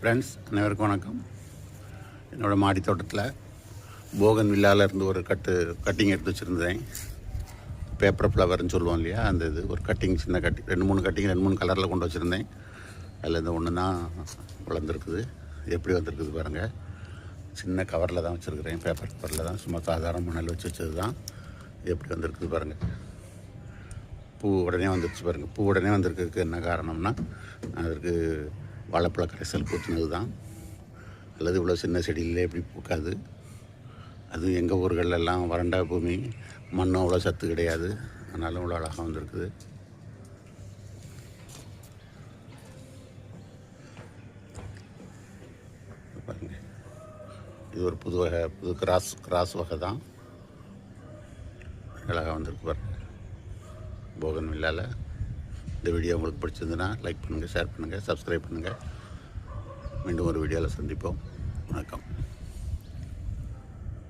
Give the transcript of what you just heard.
Friends அனைவருக்கும் வணக்கம். என்னோடய மாடி தோட்டத்தில் போகன் வில்லாலேருந்து ஒரு கட்டிங் எடுத்து வச்சுருந்தேன். பேப்பர் ஃப்ளவர்னு சொல்லுவோம் இல்லையா, அந்த இது ஒரு கட்டிங், சின்ன கட்டிங், ரெண்டு மூணு கலரில் கொண்டு வச்சுருந்தேன். அதில் இந்த ஒன்று தான் வளர்ந்துருக்குது. எப்படி வந்திருக்குது பாருங்கள். சின்ன கவரில் தான் வச்சுருக்கிறேன், பேப்பர் கவரில் தான், சும்மா சாதாரண மணல் வச்சது தான். எப்படி வந்திருக்குது பாருங்கள். பூ உடனே வந்துருச்சு பாருங்கள். பூ உடனே வந்திருக்கிறதுக்கு என்ன காரணம்னா, அதற்கு வாழைப்பழ கரைசல் ஊற்றினது தான். அல்லது இவ்வளோ சின்ன செடியிலே எப்படி பூக்காது. அதுவும் எங்கள் ஊர்களெல்லாம் வறண்ட பூமி, மண்ணும் அவ்வளோ சத்து கிடையாது. அதனால இவ்வளோ அழகாக வந்திருக்குது. பாருங்க, இது ஒரு புது கிராஸ் வகை தான். அழகாக வந்திருக்கு பாருங்க போகன் வில்லால. இந்த வீடியோ உங்களுக்கு பிடிச்சிருந்துன்னா லைக் பண்ணுங்கள், ஷேர் பண்ணுங்கள், சப்ஸ்கிரைப் பண்ணுங்கள். மீண்டும் ஒரு வீடியோவில் சந்திப்போம். வணக்கம்.